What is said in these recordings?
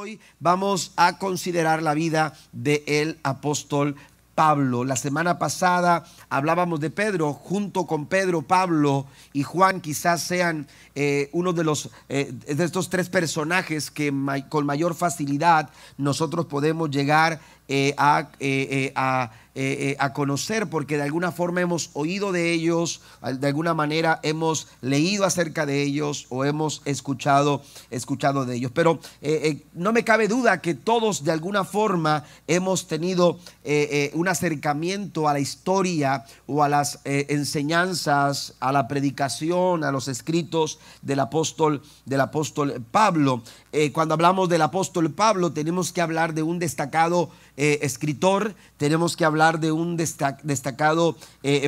Hoy vamos a considerar la vida del apóstol Pablo. La semana pasada hablábamos de Pedro. Junto con Pedro, Pablo y Juan quizás sean uno de estos tres personajes que con mayor facilidad nosotros podemos llegar a conocer, porque de alguna forma hemos oído de ellos, de alguna manera hemos leído acerca de ellos o hemos escuchado de ellos. Pero no me cabe duda que todos de alguna forma hemos tenido un acercamiento a la historia o a las enseñanzas, a la predicación, a los escritos del apóstol Pablo. Cuando hablamos del apóstol Pablo, tenemos que hablar de un destacado escritor, tenemos que hablar de un destacado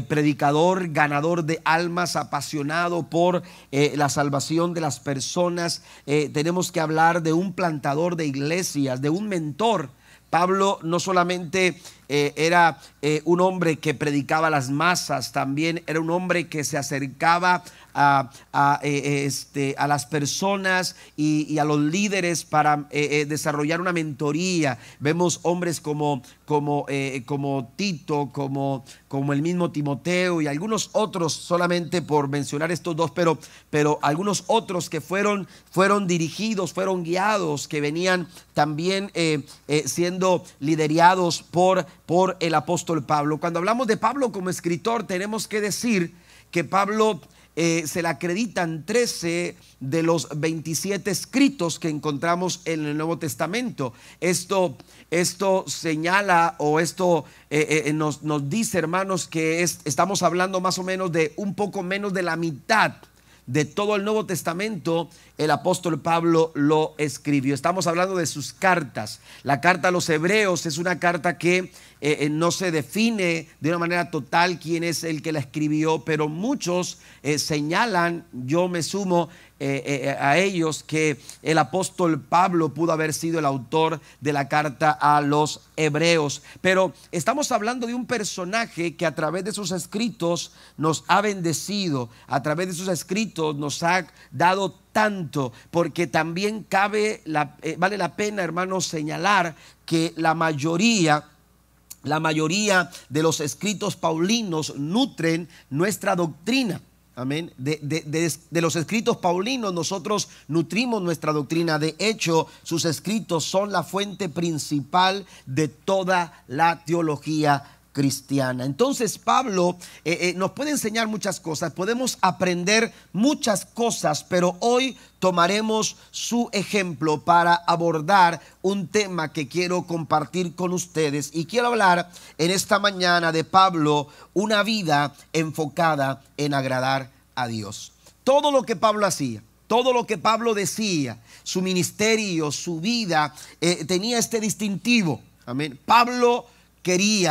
predicador, ganador de almas, apasionado por la salvación de las personas. Tenemos que hablar de un plantador de iglesias, de un mentor. Pablo no solamente era un hombre que predicaba a las masas, también era un hombre que se acercaba a las personas y a los líderes para desarrollar una mentoría. Vemos hombres como Tito, como el mismo Timoteo y algunos otros, solamente por mencionar estos dos, pero algunos otros que fueron dirigidos, fueron guiados, que venían también siendo liderados por el apóstol Pablo. Cuando hablamos de Pablo como escritor, tenemos que decir que Pablo se le acreditan 13 de los 27 escritos que encontramos en el Nuevo Testamento. Esto señala, o esto nos dice, hermanos, que estamos hablando más o menos de un poco menos de la mitad de todo el Nuevo Testamento. El apóstol Pablo lo escribió. Estamos hablando de sus cartas. La carta a los Hebreos es una carta que no se define de una manera total quién es el que la escribió, pero muchos señalan, yo me sumo a ellos, que el apóstol Pablo pudo haber sido el autor de la carta a los Hebreos. Pero estamos hablando de un personaje que a través de sus escritos nos ha bendecido, a través de sus escritos nos ha dado tanto, porque también vale la pena, hermanos, señalar que la mayoría de los escritos paulinos nutren nuestra doctrina. Amén. De los escritos paulinos nosotros nutrimos nuestra doctrina. De hecho, sus escritos son la fuente principal de toda la teología cristiana. Entonces Pablo nos puede enseñar muchas cosas, podemos aprender muchas cosas, pero hoy tomaremos su ejemplo para abordar un tema que quiero compartir con ustedes, y quiero hablar en esta mañana de Pablo, una vida enfocada en agradar a Dios. Todo lo que Pablo hacía, todo lo que Pablo decía, su ministerio, su vida, tenía este distintivo. Amén. Pablo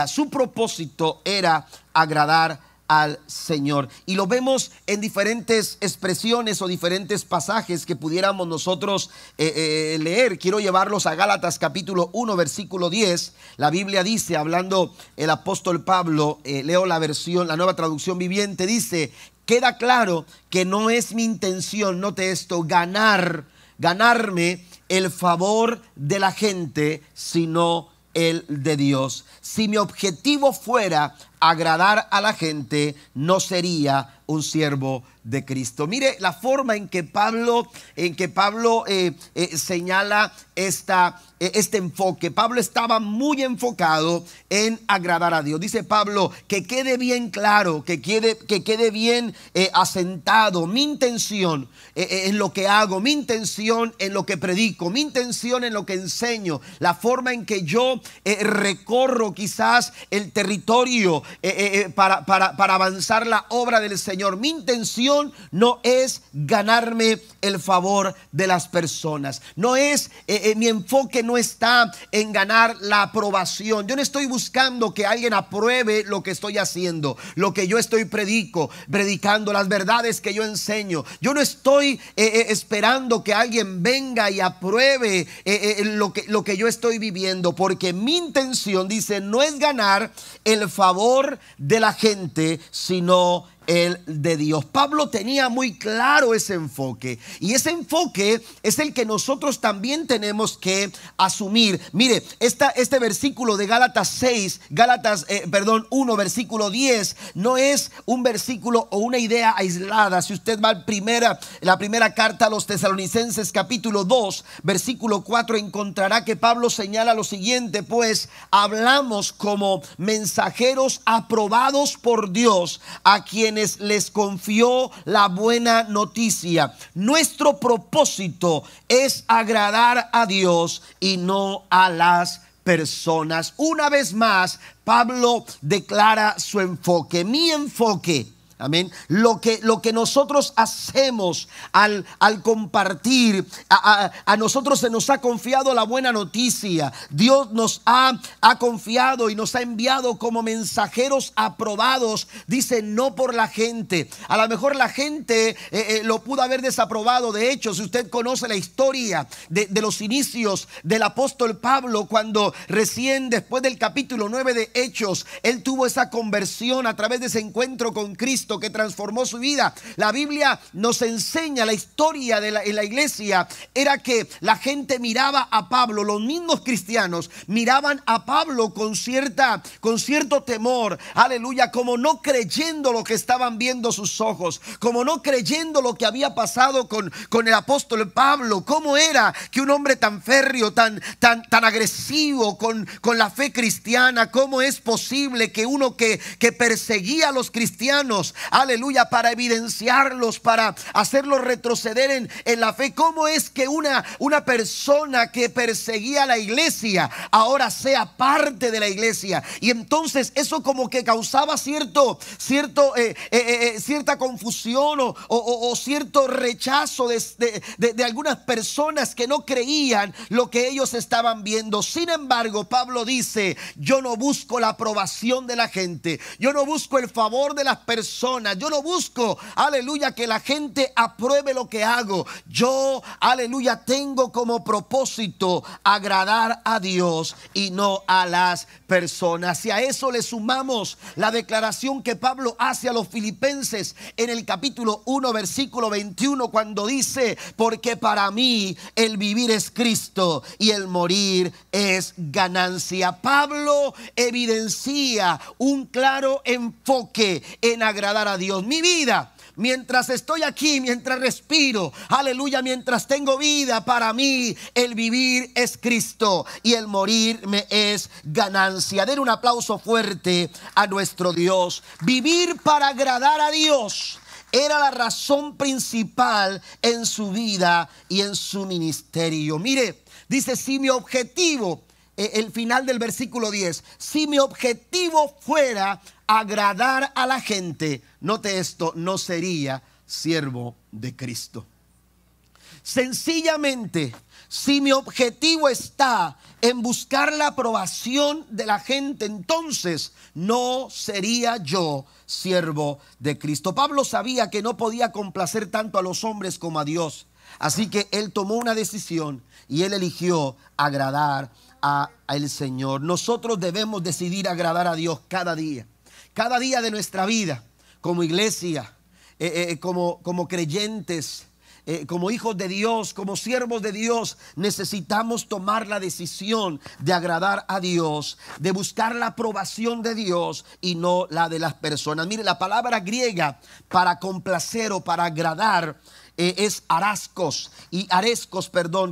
su propósito era agradar al Señor, y lo vemos en diferentes expresiones o diferentes pasajes que pudiéramos nosotros leer. Quiero llevarlos a Gálatas capítulo 1 versículo 10. La Biblia dice, hablando el apóstol Pablo, leo la Nueva Traducción Viviente, dice: queda claro que no es mi intención, note esto, ganarme el favor de la gente, sino el de Dios. Si mi objetivo fuera agradar a la gente, no sería un siervo de Cristo. Mire la forma en que Pablo señala este enfoque. Pablo estaba muy enfocado en agradar a Dios. Dice Pablo, que quede bien claro, que quede bien asentado mi intención en lo que hago, mi intención en lo que predico, mi intención en lo que enseño, la forma en que yo recorro quizás el territorio para avanzar la obra del Señor. Mi intención no es ganarme el favor de las personas. No es, mi enfoque no está en ganar la aprobación. Yo no estoy buscando que alguien apruebe lo que estoy haciendo, lo que yo estoy predicando, las verdades que yo enseño. Yo no estoy esperando que alguien venga y apruebe lo que yo estoy viviendo, porque mi intención, dice, no es ganar el favor de la gente, sino el de Dios. Pablo tenía muy claro ese enfoque, y ese enfoque es el que nosotros también tenemos que asumir. Mire, este versículo de Gálatas 1, versículo 10, no es un versículo o una idea aislada. Si usted va a la primera carta a los Tesalonicenses, capítulo 2, versículo 4, encontrará que Pablo señala lo siguiente: pues hablamos como mensajeros aprobados por Dios, a quienes les confió la buena noticia. Nuestro propósito es agradar a Dios y no a las personas. Una vez más, Pablo declara su enfoque. Mi enfoque, amén, lo que nosotros hacemos al compartir, a nosotros se nos ha confiado la buena noticia. Dios nos ha confiado y nos ha enviado como mensajeros aprobados. Dice, no por la gente. A lo mejor la gente lo pudo haber desaprobado. De hecho, si usted conoce la historia de los inicios del apóstol Pablo, cuando recién después del capítulo 9 de Hechos, él tuvo esa conversión a través de ese encuentro con Cristo que transformó su vida. La Biblia nos enseña la historia en la iglesia. Era que la gente miraba a Pablo, los mismos cristianos miraban a Pablo con cierto temor, aleluya, como no creyendo lo que estaban viendo sus ojos, como no creyendo lo que había pasado con el apóstol Pablo. ¿Cómo era que un hombre tan férreo, tan agresivo con la fe cristiana, cómo es posible que uno que perseguía a los cristianos, aleluya, para evidenciarlos, para hacerlos retroceder en la fe, cómo es que una persona que perseguía a la iglesia ahora sea parte de la iglesia? Y entonces eso como que causaba cierta confusión o cierto rechazo de algunas personas que no creían lo que ellos estaban viendo. Sin embargo, Pablo dice: yo no busco la aprobación de la gente, yo no busco el favor de las personas, yo no busco, aleluya, que la gente apruebe lo que hago. Yo, aleluya, tengo como propósito agradar a Dios y no a las personas. Y a eso le sumamos la declaración que Pablo hace a los filipenses en el capítulo 1, versículo 21, cuando dice: porque para mí el vivir es Cristo y el morir es ganancia. Pablo evidencia un claro enfoque en agradar a Dios. Mi vida, mientras estoy aquí, mientras respiro, aleluya, mientras tengo vida, para mí el vivir es Cristo y el morir me es ganancia. Den un aplauso fuerte a nuestro Dios. Vivir para agradar a Dios era la razón principal en su vida y en su ministerio. Mire, dice: si mi objetivo, el final del versículo 10, si mi objetivo fuera agradar a la gente, note esto, no sería siervo de Cristo. Sencillamente, si mi objetivo está en buscar la aprobación de la gente, entonces no sería yo siervo de Cristo. Pablo sabía que no podía complacer tanto a los hombres como a Dios. Así que él tomó una decisión y él eligió agradar al Señor. Nosotros debemos decidir agradar a Dios cada día de nuestra vida, como iglesia, como creyentes, como hijos de Dios, como siervos de Dios. Necesitamos tomar la decisión de agradar a Dios, de buscar la aprobación de Dios y no la de las personas. Mire, la palabra griega para complacer o para agradar es arescos,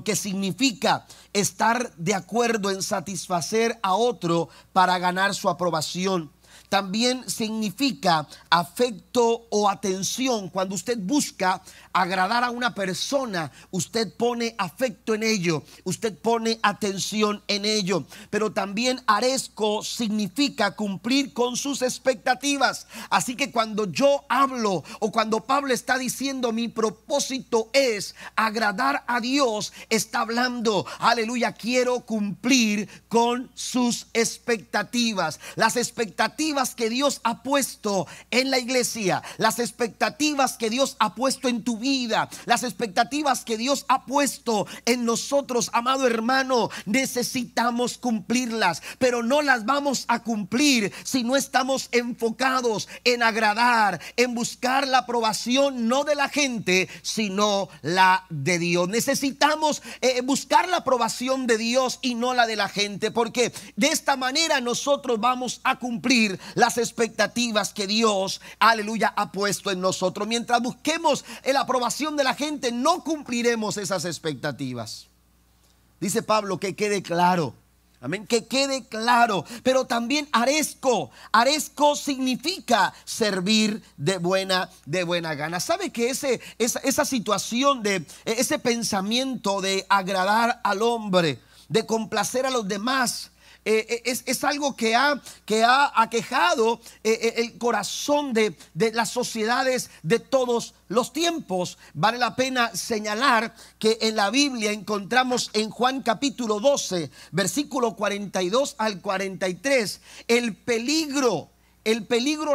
que significa estar de acuerdo en satisfacer a otro para ganar su aprobación. También significa afecto o atención. Cuando usted busca agradar a una persona, usted pone afecto en ello, usted pone atención en ello. Pero también aresco significa cumplir con sus expectativas. Así que cuando yo hablo, o cuando Pablo está diciendo mi propósito es agradar a Dios, está hablando, aleluya, quiero cumplir con sus expectativas. Las expectativas expectativas que Dios ha puesto en la iglesia, las expectativas que Dios ha puesto en tu vida, las expectativas que Dios ha puesto en nosotros, amado hermano, necesitamos cumplirlas, pero no las vamos a cumplir si no estamos enfocados en agradar, en buscar la aprobación no de la gente, sino la de Dios. Necesitamos buscar la aprobación de Dios y no la de la gente, porque de esta manera nosotros vamos a cumplir las expectativas que Dios, aleluya, ha puesto en nosotros. Mientras busquemos la aprobación de la gente, no cumpliremos esas expectativas. Dice Pablo, que quede claro. Amén, que quede claro. Pero también arezco significa servir de buena gana. ¿Sabe que esa situación de ese pensamiento de agradar al hombre, de complacer a los demás, es algo que ha aquejado el corazón de las sociedades de todos los tiempos? Vale la pena señalar que en la Biblia encontramos en Juan capítulo 12, versículo 42 al 43, el peligro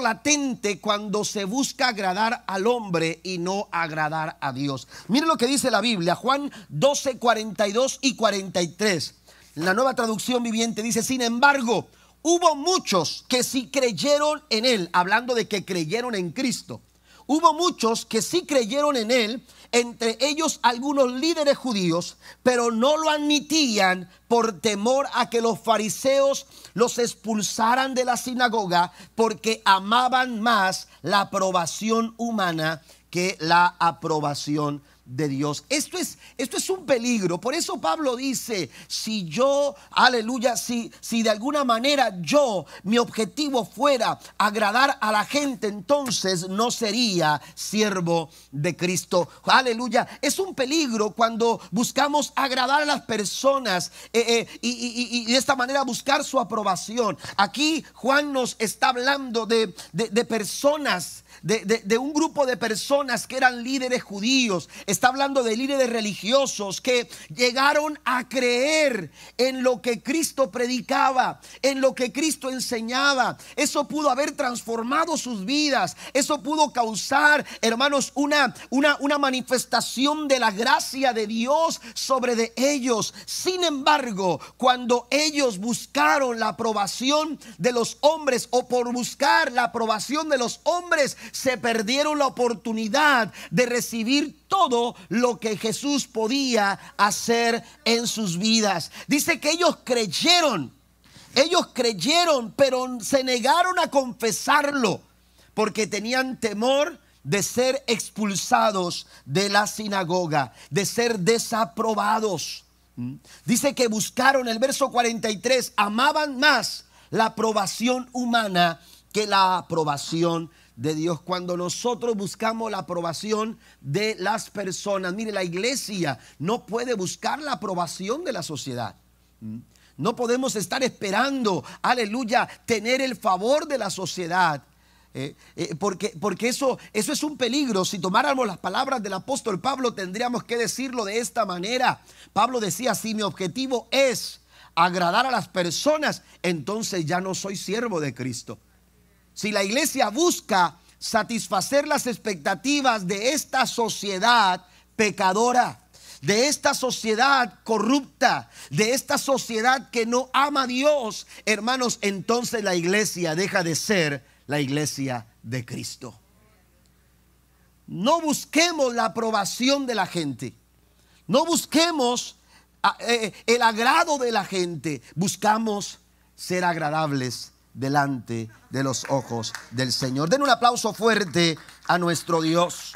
latente cuando se busca agradar al hombre y no agradar a Dios. Miren lo que dice la Biblia, Juan 12, 42 y 43. La Nueva Traducción Viviente dice: sin embargo, hubo muchos que sí creyeron en él, hablando de que creyeron en Cristo. Hubo muchos que sí creyeron en él, entre ellos algunos líderes judíos, pero no lo admitían por temor a que los fariseos los expulsaran de la sinagoga, porque amaban más la aprobación humana que la aprobación de Dios. Esto es un peligro. Por eso Pablo dice: si yo, aleluya, si de alguna manera mi objetivo fuera agradar a la gente, entonces no sería siervo de Cristo. Aleluya. Es un peligro cuando buscamos agradar a las personas y de esta manera buscar su aprobación. Aquí Juan nos está hablando de personas, de un grupo de personas que eran líderes judíos. Está hablando de líderes religiosos que llegaron a creer en lo que Cristo predicaba, en lo que Cristo enseñaba. Eso pudo haber transformado sus vidas. Eso pudo causar, hermanos, una manifestación de la gracia de Dios sobre de ellos. Sin embargo, cuando ellos buscaron la aprobación de los hombres, o por buscar la aprobación de los hombres, se perdieron la oportunidad de recibir todo lo que Jesús podía hacer en sus vidas. Dice que ellos creyeron, pero se negaron a confesarlo porque tenían temor de ser expulsados de la sinagoga, de ser desaprobados. Dice que buscaron, el verso 43, amaban más la aprobación humana que la aprobación de Dios. Cuando nosotros buscamos la aprobación de las personas, mire, la iglesia no puede buscar la aprobación de la sociedad. No podemos estar esperando, aleluya, tener el favor de la sociedad. Porque eso es un peligro. Si tomáramos las palabras del apóstol Pablo, tendríamos que decirlo de esta manera. Pablo decía: si mi objetivo es agradar a las personas, entonces ya no soy siervo de Cristo. Si la iglesia busca satisfacer las expectativas de esta sociedad pecadora, de esta sociedad corrupta, de esta sociedad que no ama a Dios, hermanos, entonces la iglesia deja de ser la iglesia de Cristo. No busquemos la aprobación de la gente. No busquemos el agrado de la gente. Buscamos ser agradables delante de los ojos del Señor. Den un aplauso fuerte a nuestro Dios.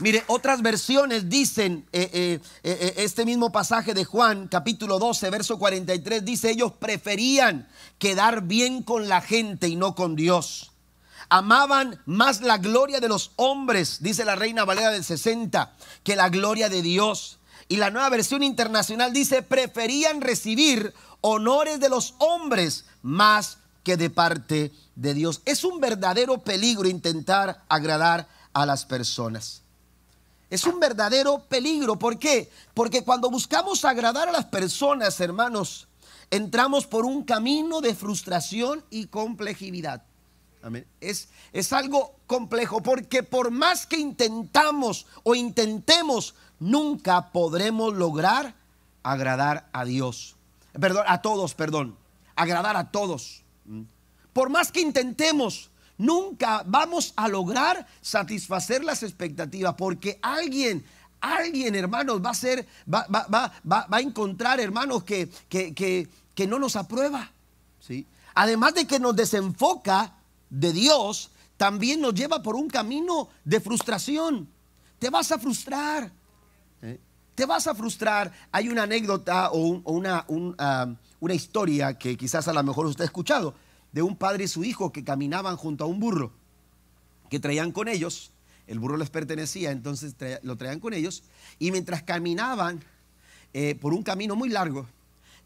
Mire, otras versiones dicen, este mismo pasaje de Juan, capítulo 12, verso 43, dice: ellos preferían quedar bien con la gente y no con Dios. Amaban más la gloria de los hombres, dice la Reina Valera del 60, que la gloria de Dios. Y la Nueva Versión Internacional dice: preferían recibir honores de los hombres más que de parte de Dios. Es un verdadero peligro intentar agradar a las personas. Es un verdadero peligro. ¿Por qué? Porque cuando buscamos agradar a las personas, hermanos, entramos por un camino de frustración y complejidad. Amén. Es algo complejo porque por más que intentamos o intentemos, nunca podremos lograr agradar a Dios. A todos, agradar a todos. Por más que intentemos, nunca vamos a lograr satisfacer las expectativas, porque alguien, hermanos, va a encontrar, hermanos, que no nos aprueba, ¿sí? Además de que nos desenfoca de Dios, también nos lleva por un camino de frustración. Te vas a frustrar, te vas a frustrar. Hay una anécdota o una historia que quizás a lo mejor usted ha escuchado, de un padre y su hijo que caminaban junto a un burro que traían con ellos. El burro les pertenecía, entonces lo traían con ellos, y mientras caminaban por un camino muy largo,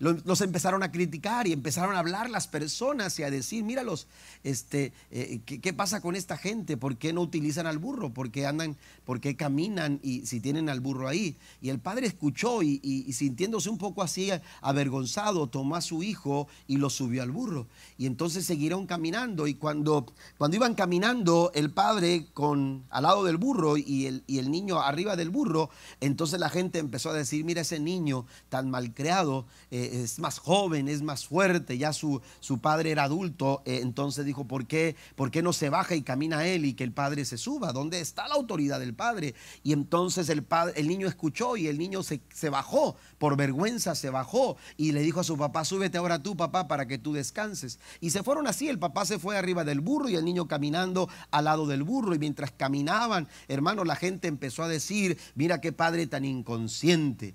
los empezaron a criticar y empezaron a hablar las personas y a decir: míralos, ¿qué pasa con esta gente? ¿Por qué no utilizan al burro? ¿Por qué caminan y si tienen al burro ahí? Y el padre escuchó y sintiéndose un poco así avergonzado, tomó a su hijo y lo subió al burro. Y entonces siguieron caminando, y cuando iban caminando, el padre al lado del burro y el niño arriba del burro, entonces la gente empezó a decir: mira ese niño tan malcriado, es más joven, es más fuerte, ya su padre era adulto. Entonces dijo: ¿por qué no se baja y camina él y que el padre se suba? ¿Dónde está la autoridad del padre? Y entonces el niño escuchó y el niño se bajó, por vergüenza se bajó y le dijo a su papá: súbete ahora tú, papá, para que tú descanses. Y se fueron así, el papá se fue arriba del burro y el niño caminando al lado del burro. Y mientras caminaban, hermanos, la gente empezó a decir: mira qué padre tan inconsciente,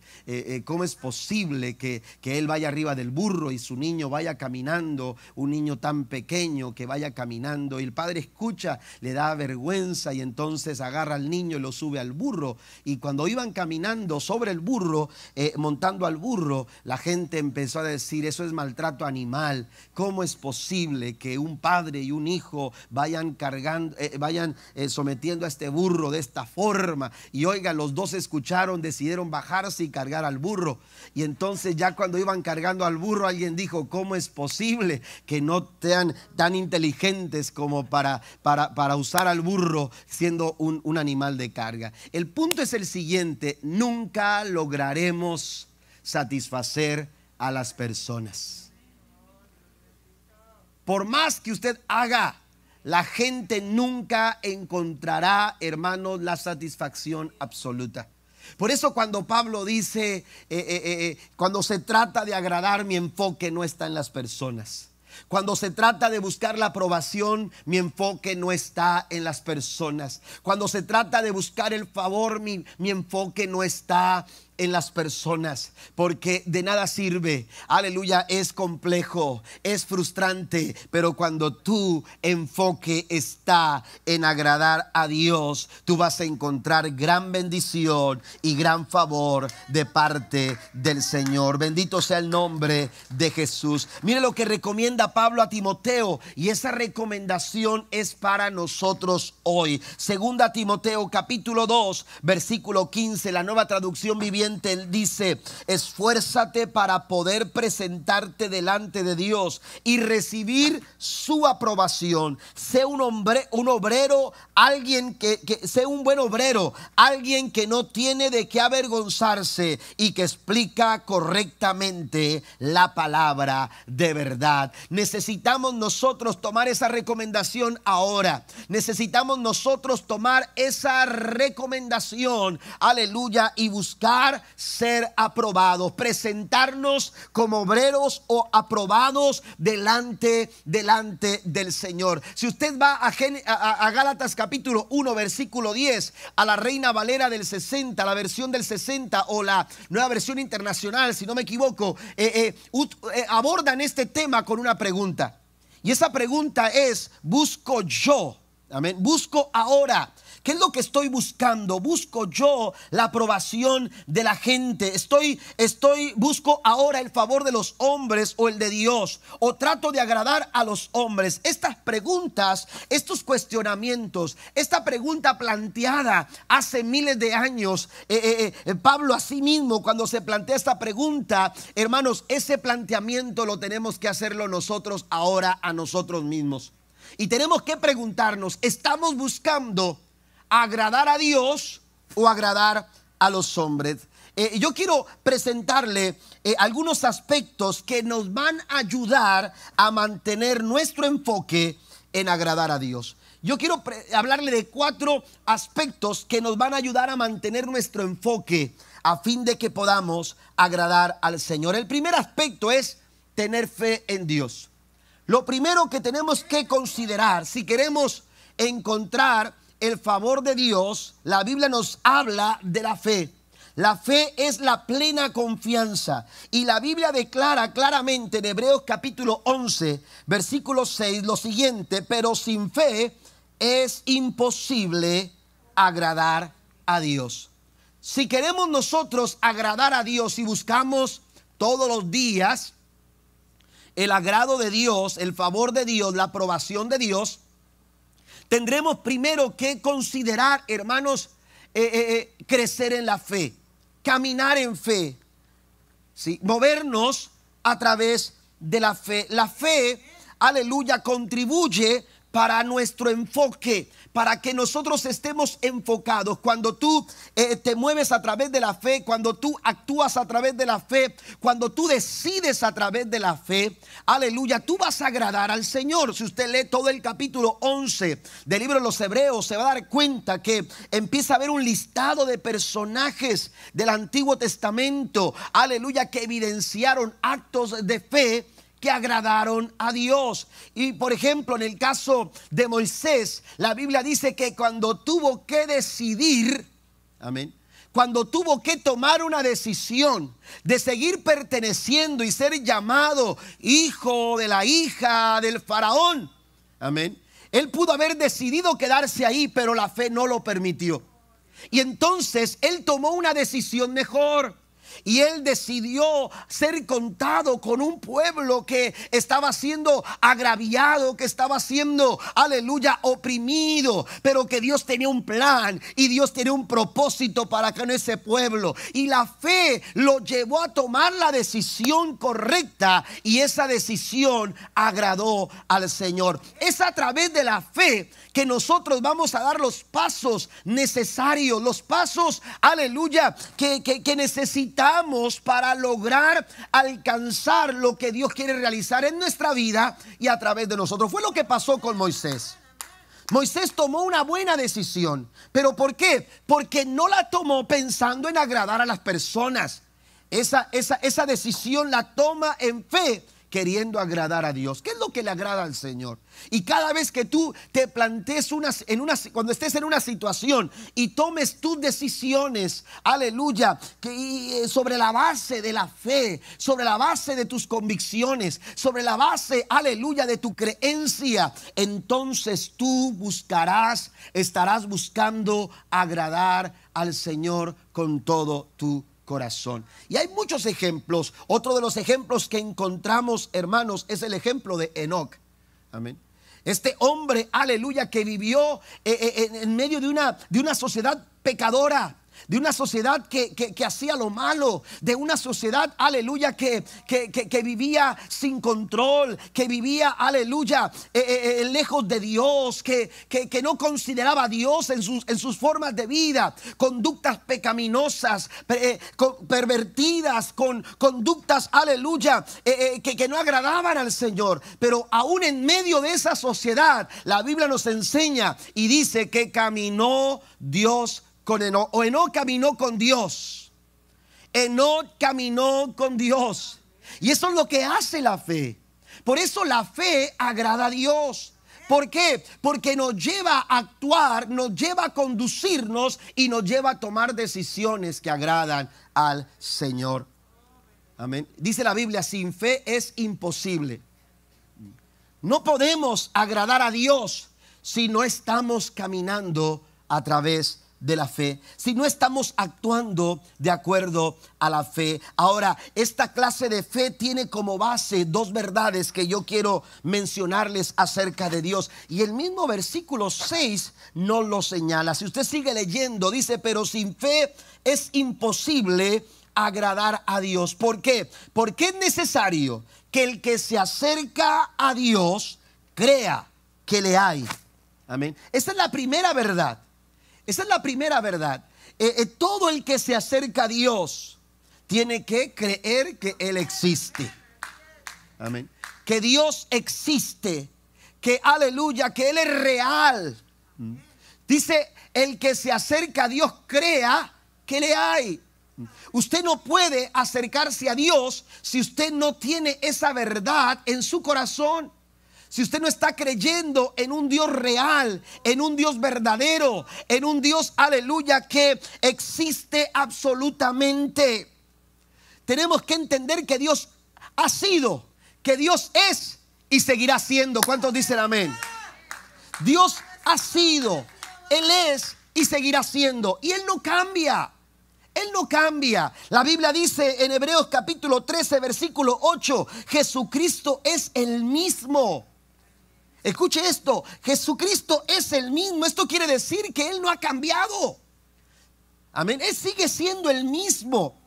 ¿cómo es posible que él vaya arriba del burro y su niño vaya caminando, un niño tan pequeño que vaya caminando? Y el padre escucha, le da vergüenza y entonces agarra al niño y lo sube al burro. Y cuando iban caminando sobre el burro, montando al burro, la gente empezó a decir: eso es maltrato animal. ¿Cómo es posible que un padre y un hijo vayan cargando, sometiendo a este burro de esta forma? Y oiga, los dos escucharon, decidieron bajarse y cargar al burro. Y entonces ya cuando iban cargando al burro, alguien dijo: ¿cómo es posible que no sean tan inteligentes como para usar al burro siendo un animal de carga? El punto es el siguiente: nunca lograremos satisfacer a las personas. Por más que usted haga, la gente nunca encontrará, hermanos, la satisfacción absoluta. Por eso cuando Pablo dice, cuando se trata de agradar, mi enfoque no está en las personas. Cuando se trata de buscar la aprobación, mi enfoque no está en las personas. Cuando se trata de buscar el favor, mi enfoque no está en las personas, porque de nada sirve, aleluya, es complejo, es frustrante, pero cuando tu enfoque está en agradar a Dios, tú vas a encontrar gran bendición y gran favor de parte del Señor. Bendito sea el nombre de Jesús. Mire lo que recomienda Pablo a Timoteo, y esa recomendación es para nosotros hoy. Segunda Timoteo capítulo 2 versículo 15, la Nueva Traducción Viviente. Él dice: esfuérzate para poder presentarte delante de Dios y recibir su aprobación. Sé un obrero, alguien que sé un buen obrero, alguien que no tiene de qué avergonzarse y que explica correctamente la palabra de verdad. Necesitamos nosotros tomar esa recomendación ahora. Necesitamos nosotros tomar esa recomendación, aleluya, y buscar ser aprobados, presentarnos como obreros o aprobados delante del Señor. Si usted va a Gálatas capítulo 1 versículo 10, a la Reina Valera del 60, la versión del 60 o la Nueva Versión Internacional, si no me equivoco, abordan este tema con una pregunta. Y esa pregunta es: ¿busco yo? Amén. ¿Busco ahora ¿Qué es lo que estoy buscando? ¿Busco yo la aprobación de la gente? ¿Busco ahora el favor de los hombres o el de Dios? ¿O trato de agradar a los hombres? Estas preguntas, estos cuestionamientos, esta pregunta planteada hace miles de años, Pablo a sí mismo, cuando se plantea esta pregunta, hermanos, ese planteamiento lo tenemos que hacerlo nosotros ahora a nosotros mismos. Y tenemos que preguntarnos, ¿estamos buscando agradar a Dios o agradar a los hombres? Yo quiero presentarle algunos aspectos que nos van a ayudar a mantener nuestro enfoque en agradar a Dios. Yo quiero hablarle de 4 aspectos que nos van a ayudar a mantener nuestro enfoque a fin de que podamos agradar al Señor. El primer aspecto es tener fe en Dios. Lo primero que tenemos que considerar, si queremos encontrar el favor de Dios, la Biblia nos habla de la fe. La fe es la plena confianza. Y la Biblia declara claramente en Hebreos capítulo 11, versículo 6, lo siguiente: pero sin fe es imposible agradar a Dios. Si queremos nosotros agradar a Dios y buscamos todos los días el agrado de Dios, el favor de Dios, la aprobación de Dios, tendremos primero que considerar, hermanos, crecer en la fe, caminar en fe, ¿sí? Movernos a través de la fe. La fe, aleluya, contribuye para nuestro enfoque, para que nosotros estemos enfocados. Cuando tú te mueves a través de la fe, cuando tú actúas a través de la fe, cuando tú decides a través de la fe, aleluya, tú vas a agradar al Señor. Si usted lee todo el capítulo 11 del libro de los Hebreos, se va a dar cuenta que empieza a haber un listado de personajes del Antiguo Testamento, aleluya, que evidenciaron actos de fe que agradaron a Dios. Y por ejemplo, en el caso de Moisés, la Biblia dice que cuando tuvo que decidir, amén, cuando tuvo que tomar una decisión de seguir perteneciendo y ser llamado hijo de la hija del faraón, amén, él pudo haber decidido quedarse ahí, pero la fe no lo permitió. Y entonces él tomó una decisión mejor. Y él decidió ser contado con un pueblo que estaba siendo agraviado, que estaba siendo, aleluya, oprimido, pero que Dios tenía un plan y Dios tenía un propósito para con ese pueblo. Y la fe lo llevó a tomar la decisión correcta y esa decisión agradó al Señor. Es a través de la fe que nosotros vamos a dar los pasos necesarios, los pasos, aleluya, que necesitamos para lograr alcanzar lo que Dios quiere realizar en nuestra vida y a través de nosotros. Fue lo que pasó con Moisés. Moisés tomó una buena decisión. ¿Pero por qué? Porque no la tomó pensando en agradar a las personas. Esa decisión la toma en fe, queriendo agradar a Dios. ¿Qué es lo que le agrada al Señor? Y cada vez que tú te plantees cuando estés en una situación y tomes tus decisiones, aleluya, sobre la base de la fe, sobre la base de tus convicciones, sobre la base, aleluya, de tu creencia, entonces tú estarás buscando agradar al Señor con todo tu corazón. Y hay muchos ejemplos. Otro de los ejemplos que encontramos, hermanos, es el ejemplo de Enoc. Amén. Este hombre, aleluya, que vivió en medio de una sociedad pecadora, de una sociedad que hacía lo malo, de una sociedad, aleluya, que vivía sin control, que vivía, aleluya, lejos de Dios, que no consideraba a Dios en sus formas de vida, conductas pecaminosas, pervertidas, con conductas, aleluya, que no agradaban al Señor. Pero aún en medio de esa sociedad, la Biblia nos enseña y dice que caminó Dios con Enoc, o Enoc caminó con Dios. Enoc caminó con Dios. Y eso es lo que hace la fe. Por eso la fe agrada a Dios. ¿Por qué? Porque nos lleva a actuar, nos lleva a conducirnos y nos lleva a tomar decisiones que agradan al Señor. Amén. Dice la Biblia, sin fe es imposible. No podemos agradar a Dios si no estamos caminando a través de la fe, si no estamos actuando de acuerdo a la fe. Ahora, esta clase de fe tiene como base dos verdades que yo quiero mencionarles acerca de Dios. Y el mismo versículo 6 nos lo señala. Si usted sigue leyendo, dice: pero sin fe es imposible agradar a Dios. ¿Por qué? Porque es necesario que el que se acerca a Dios crea que le hay. Amén. Esa es la primera verdad. Esa es la primera verdad. Todo el que se acerca a Dios tiene que creer que Él existe. Amén. Que Dios existe. Que aleluya, que Él es real. Dice: el que se acerca a Dios crea que le hay. Usted no puede acercarse a Dios si usted no tiene esa verdad en su corazón. Si usted no está creyendo en un Dios real, en un Dios verdadero, en un Dios, aleluya, que existe absolutamente. Tenemos que entender que Dios ha sido, que Dios es y seguirá siendo. ¿Cuántos dicen amén? Dios ha sido, Él es y seguirá siendo. Y Él no cambia. Él no cambia. La Biblia dice en Hebreos capítulo 13, versículo 8, Jesucristo es el mismo. Escuche esto: Jesucristo es el mismo. Esto quiere decir que Él no ha cambiado. Amén. Él sigue siendo el mismo.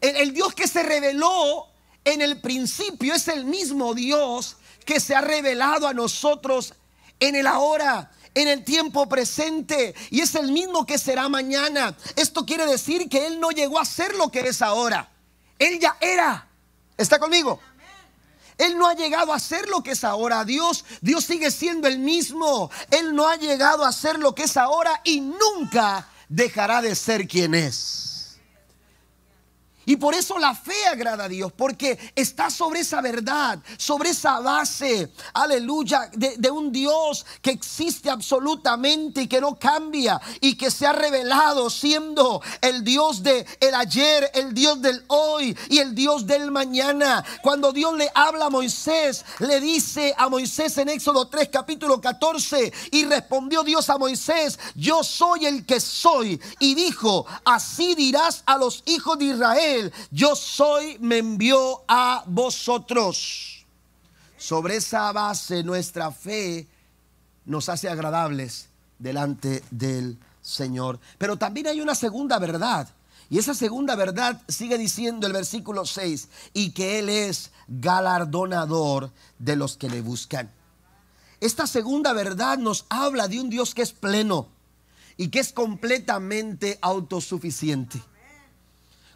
El Dios que se reveló en el principio es el mismo Dios que se ha revelado a nosotros en el ahora, en el tiempo presente, y es el mismo que será mañana. Esto quiere decir que Él no llegó a ser lo que es ahora. Él ya era. ¿Está conmigo? Él no ha llegado a ser lo que es ahora. Dios sigue siendo el mismo. Él no ha llegado a ser lo que es ahora y nunca dejará de ser quien es. Y por eso la fe agrada a Dios, porque está sobre esa verdad, sobre esa base, aleluya, de un Dios que existe absolutamente y que no cambia y que se ha revelado siendo el Dios del ayer, el Dios del hoy y el Dios del mañana. Cuando Dios le habla a Moisés, le dice a Moisés en Éxodo 3 capítulo 14: y respondió Dios a Moisés: yo soy el que soy. Y dijo: así dirás a los hijos de Israel: yo soy, me envió a vosotros. Sobre esa base nuestra fe nos hace agradables delante del Señor. Pero también hay una segunda verdad, y esa segunda verdad sigue diciendo el versículo 6: y que Él es galardonador de los que le buscan. Esta segunda verdad nos habla de un Dios que es pleno y que es completamente autosuficiente.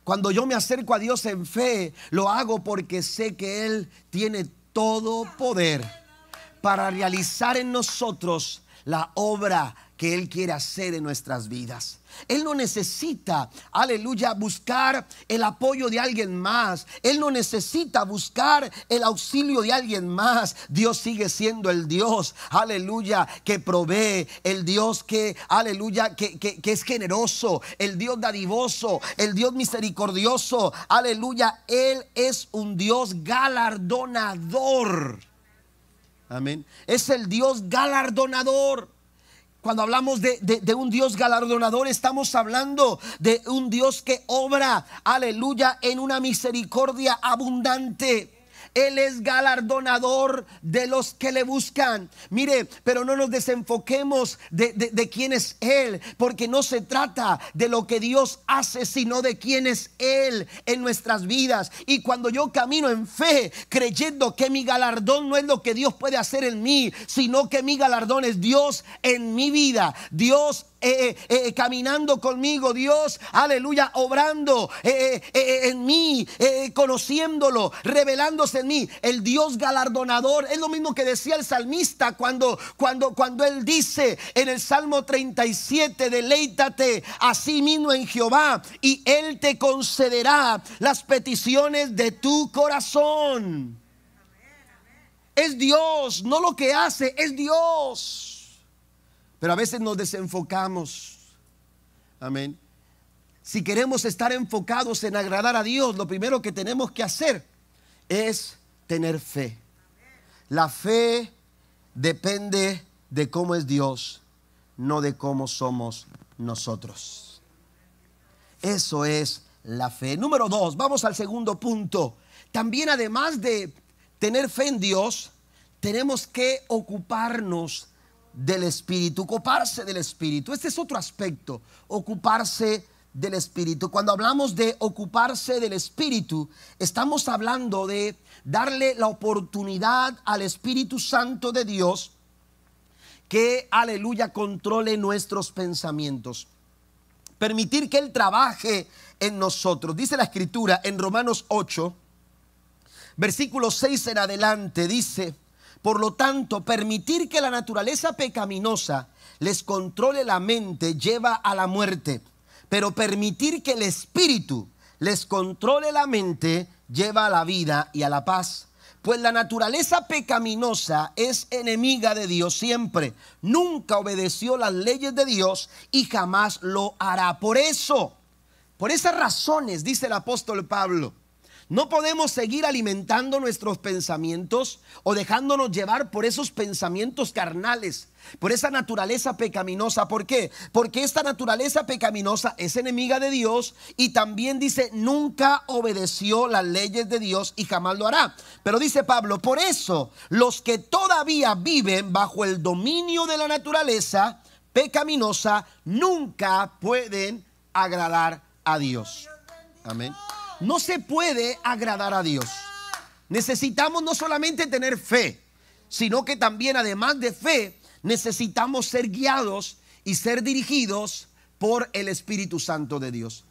Cuando yo me acerco a Dios en fe, lo hago porque sé que Él tiene todo poder para realizar en nosotros la obra que Él quiere hacer en nuestras vidas. Él no necesita, aleluya, buscar el apoyo de alguien más. Él no necesita buscar el auxilio de alguien más. Dios sigue siendo el Dios, aleluya, que provee, el Dios que, aleluya, que es generoso, el Dios dadivoso, el Dios misericordioso, aleluya. Él es un Dios galardonador. Amén. Es el Dios galardonador. Cuando hablamos de un Dios galardonador, estamos hablando de un Dios que obra, aleluya, en una misericordia abundante. Él es galardonador de los que le buscan. Mire, pero no nos desenfoquemos de quién es Él, porque no se trata de lo que Dios hace, sino de quién es Él en nuestras vidas. Y cuando yo camino en fe, creyendo que mi galardón no es lo que Dios puede hacer en mí, sino que mi galardón es Dios en mi vida, Dios caminando conmigo, Dios, aleluya, obrando en mí, conociéndolo, revelándose en mí. El Dios galardonador es lo mismo que decía el salmista cuando él dice en el Salmo 37: deleítate a sí mismo en Jehová y Él te concederá las peticiones de tu corazón. Es Dios, no lo que hace, es Dios. Pero a veces nos desenfocamos. Amén. Si queremos estar enfocados en agradar a Dios, lo primero que tenemos que hacer es tener fe. La fe depende de cómo es Dios, no de cómo somos nosotros. Eso es la fe. Número 2, vamos al segundo punto. También, además de tener fe en Dios, tenemos que ocuparnos del Espíritu, ocuparse del Espíritu. Este es otro aspecto, ocuparse del Espíritu. Cuando hablamos de ocuparse del Espíritu, estamos hablando de darle la oportunidad al Espíritu Santo de Dios que, aleluya, controle nuestros pensamientos. Permitir que Él trabaje en nosotros. Dice la Escritura en Romanos 8, versículo 6 en adelante, dice: por lo tanto, permitir que la naturaleza pecaminosa les controle la mente lleva a la muerte, pero permitir que el Espíritu les controle la mente lleva a la vida y a la paz. Pues la naturaleza pecaminosa es enemiga de Dios siempre. Nunca obedeció las leyes de Dios y jamás lo hará. Por esas razones, dice el apóstol Pablo, no podemos seguir alimentando nuestros pensamientos o dejándonos llevar por esos pensamientos carnales, por esa naturaleza pecaminosa. ¿Por qué? Porque esta naturaleza pecaminosa es enemiga de Dios y también dice, nunca obedeció las leyes de Dios y jamás lo hará. Pero dice Pablo, por eso los que todavía viven bajo el dominio de la naturaleza pecaminosa nunca pueden agradar a Dios. Amén. No se puede agradar a Dios. Necesitamos no solamente tener fe, sino que también, además de fe, necesitamos ser guiados y ser dirigidos por el Espíritu Santo de Dios.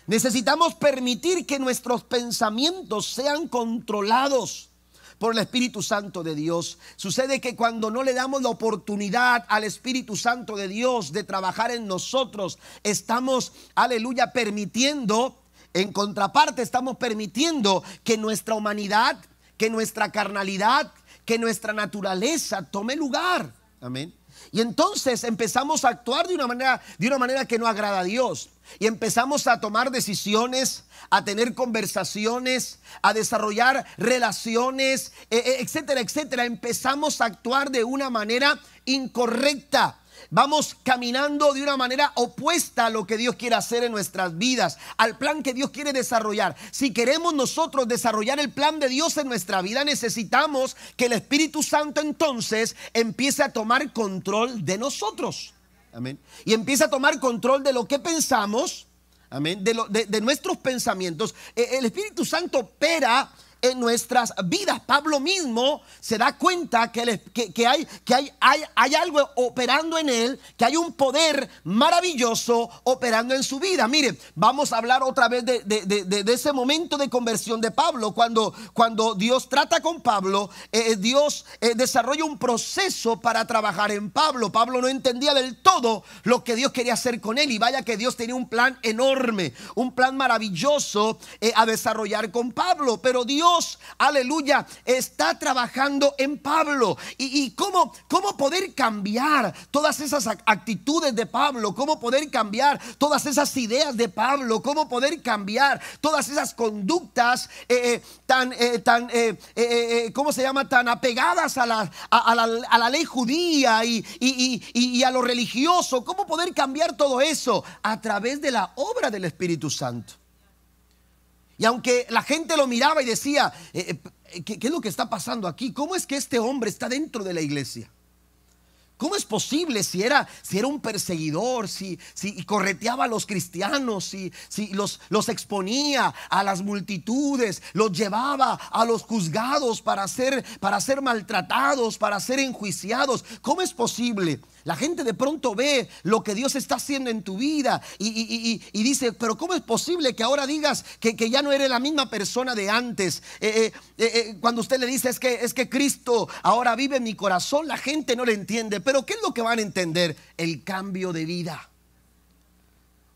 Necesitamos permitir que nuestros pensamientos sean controlados por el Espíritu Santo de Dios. Sucede que cuando no le damos la oportunidad al Espíritu Santo de Dios de trabajar en nosotros, estamos, aleluya, permitiendo. En contraparte, estamos permitiendo que nuestra humanidad, que nuestra carnalidad, que nuestra naturaleza tome lugar. Amén. Y entonces empezamos a actuar de una manera que no agrada a Dios. Y empezamos a tomar decisiones, a tener conversaciones, a desarrollar relaciones, etcétera, etcétera. Empezamos a actuar de una manera incorrecta. Vamos caminando de una manera opuesta a lo que Dios quiere hacer en nuestras vidas, al plan que Dios quiere desarrollar. Si queremos nosotros desarrollar el plan de Dios en nuestra vida, necesitamos que el Espíritu Santo entonces empiece a tomar control de nosotros. Amén. Y empiece a tomar control de lo que pensamos. Amén. De nuestros pensamientos. El Espíritu Santo opera en nuestras vidas. Pablo mismo se da cuenta que hay algo operando en él, que hay un poder maravilloso operando en su vida. Mire, vamos a hablar otra vez de ese momento de conversión de Pablo. Cuando Dios trata con Pablo, Dios desarrolla un proceso para trabajar en Pablo. Pablo no entendía del todo lo que Dios quería hacer con él, y vaya que Dios tenía un plan enorme, un plan maravilloso a desarrollar con Pablo. Pero Dios, aleluya, está trabajando en Pablo. Y cómo poder cambiar todas esas actitudes de Pablo, cómo poder cambiar todas esas ideas de Pablo, cómo poder cambiar todas esas conductas tan apegadas a la ley judía y a lo religioso. Cómo poder cambiar todo eso a través de la obra del Espíritu Santo. Y aunque la gente lo miraba y decía, ¿qué es lo que está pasando aquí? ¿Cómo es que este hombre está dentro de la iglesia? ¿Cómo es posible si era un perseguidor, si correteaba a los cristianos, si los exponía a las multitudes, los llevaba a los juzgados para ser maltratados, para ser enjuiciados? ¿Cómo es posible? La gente de pronto ve lo que Dios está haciendo en tu vida y dice, pero ¿cómo es posible que ahora digas que ya no eres la misma persona de antes? Cuando usted le dice es que Cristo ahora vive en mi corazón, la gente no le entiende. Pero ¿qué es lo que van a entender? El cambio de vida.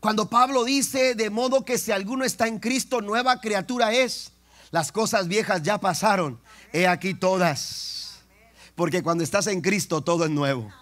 Cuando Pablo dice, de modo que si alguno está en Cristo, nueva criatura es. Las cosas viejas ya pasaron, he aquí todas. Porque cuando estás en Cristo todo es nuevo.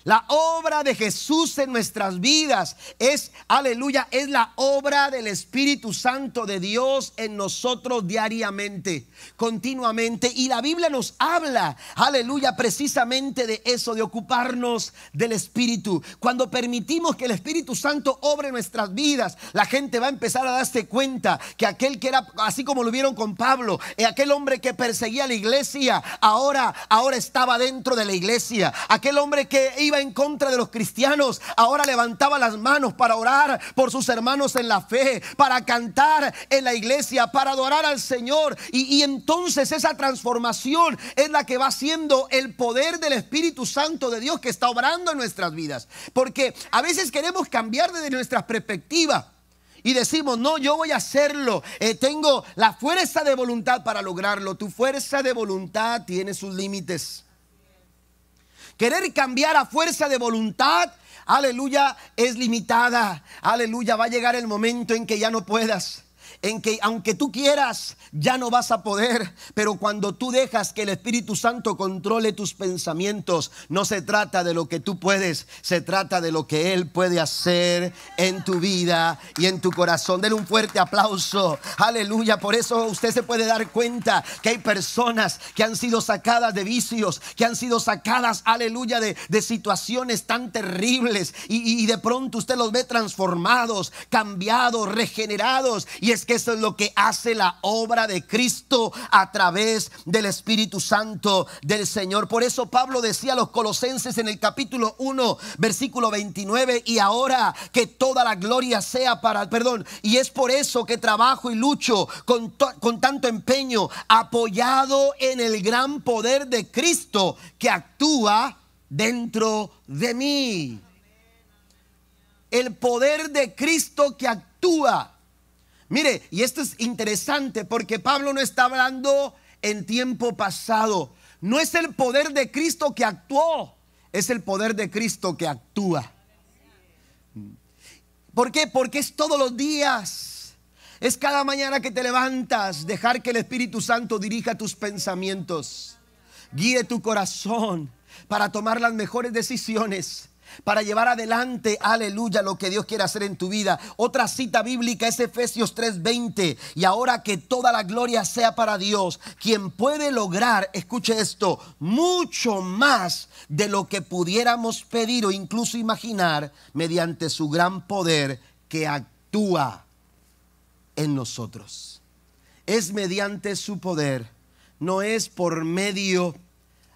La obra de Jesús en nuestras vidas es, aleluya, es la obra del Espíritu Santo de Dios en nosotros diariamente, continuamente. Y la Biblia nos habla, aleluya, precisamente de eso, de ocuparnos del Espíritu. Cuando permitimos que el Espíritu Santo obre en nuestras vidas, la gente va a empezar a darse cuenta que aquel que era, así como lo vieron con Pablo, aquel hombre que perseguía a la iglesia, ahora estaba dentro de la iglesia. Aquel hombre que iba en contra de los cristianos, ahora levantaba las manos para orar por sus hermanos en la fe, para cantar en la iglesia, para adorar al Señor. Y entonces esa transformación es la que va siendo el poder del Espíritu Santo de Dios que está obrando en nuestras vidas. Porque a veces queremos cambiar desde nuestra perspectiva y decimos, no, yo voy a hacerlo, tengo la fuerza de voluntad para lograrlo. Tu fuerza de voluntad tiene sus límites. Querer cambiar a fuerza de voluntad, aleluya, es limitada. Aleluya, va a llegar el momento en que ya no puedas, en que aunque tú quieras, ya no vas a poder. Pero cuando tú dejas que el Espíritu Santo controle tus pensamientos, no se trata de lo que tú puedes, se trata de lo que Él puede hacer en tu vida y en tu corazón. Denle un fuerte aplauso, aleluya. Por eso usted se puede dar cuenta que hay personas que han sido sacadas de vicios, que han sido sacadas, aleluya, de situaciones tan terribles, y de pronto usted los ve transformados, cambiados, regenerados. Y es que eso es lo que hace la obra de Cristo a través del Espíritu Santo del Señor. Por eso Pablo decía a los Colosenses en el capítulo 1 versículo 29: y ahora que toda la gloria sea para, y es por eso que trabajo y lucho con tanto empeño, apoyado en el gran poder de Cristo que actúa dentro de mí. El poder de Cristo que actúa. Mire, y esto es interesante porque Pablo no está hablando en tiempo pasado. No es el poder de Cristo que actuó, es el poder de Cristo que actúa. ¿Por qué? Porque es todos los días. Es cada mañana que te levantas, dejar que el Espíritu Santo dirija tus pensamientos, guíe tu corazón para tomar las mejores decisiones, para llevar adelante, aleluya, lo que Dios quiere hacer en tu vida. Otra cita bíblica es Efesios 3:20: y ahora que toda la gloria sea para Dios, quien puede lograr, escuche esto, mucho más de lo que pudiéramos pedir o incluso imaginar, mediante su gran poder que actúa en nosotros. Es mediante su poder, no es por medio,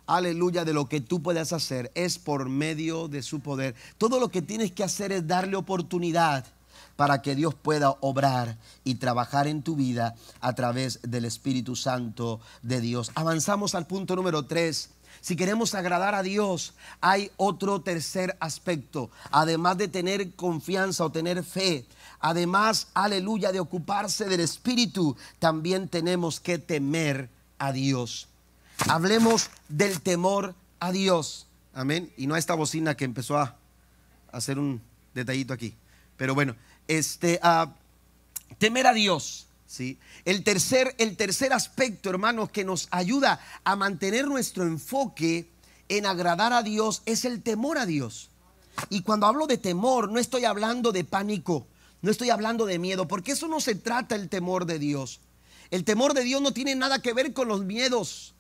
aleluya, de lo que tú puedas hacer, es por medio de su poder. Todo lo que tienes que hacer es darle oportunidad para que Dios pueda obrar y trabajar en tu vida a través del Espíritu Santo de Dios. Avanzamos al punto número 3. Si queremos agradar a Dios, hay otro tercer aspecto. Además de tener confianza o tener fe, además, aleluya, de ocuparse del Espíritu, también tenemos que temer a Dios. Hablemos del temor a Dios. Amén. Y no a esta bocina que empezó a hacer un detallito aquí. Pero bueno, temer a Dios, ¿sí? El tercer aspecto, hermanos, que nos ayuda a mantener nuestro enfoque en agradar a Dios es el temor a Dios. Y cuando hablo de temor, no estoy hablando de pánico, no estoy hablando de miedo, porque eso no se trata el temor de Dios. El temor de Dios no tiene nada que ver con los miedos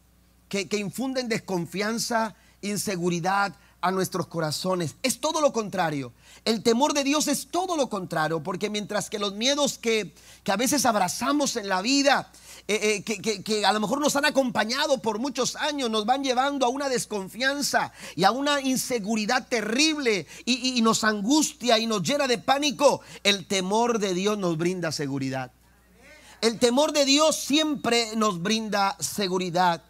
que infunden desconfianza, inseguridad a nuestros corazones. Es todo lo contrario. El temor de Dios es todo lo contrario, porque mientras que los miedos que a veces abrazamos en la vida, que a lo mejor nos han acompañado por muchos años, nos van llevando a una desconfianza y a una inseguridad terrible, y nos angustia y nos llena de pánico, el temor de Dios nos brinda seguridad. El temor de Dios siempre nos brinda seguridad.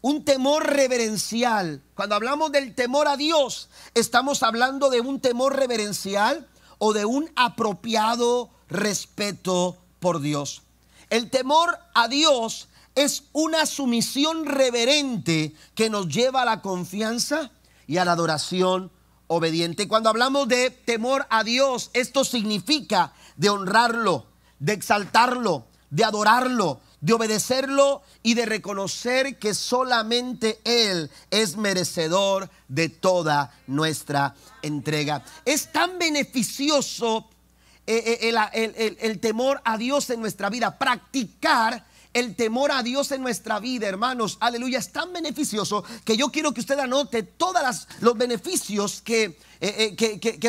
Un temor reverencial. Cuando hablamos del temor a Dios, estamos hablando de un temor reverencial o de un apropiado respeto por Dios. El temor a Dios es una sumisión reverente que nos lleva a la confianza y a la adoración obediente. Cuando hablamos de temor a Dios, esto significa de honrarlo, de exaltarlo, de adorarlo, de obedecerlo y de reconocer que solamente Él es merecedor de toda nuestra entrega. Es tan beneficioso el temor a Dios en nuestra vida. Practicar el temor a Dios en nuestra vida, hermanos, aleluya, es tan beneficioso que yo quiero que usted anote todos los beneficios que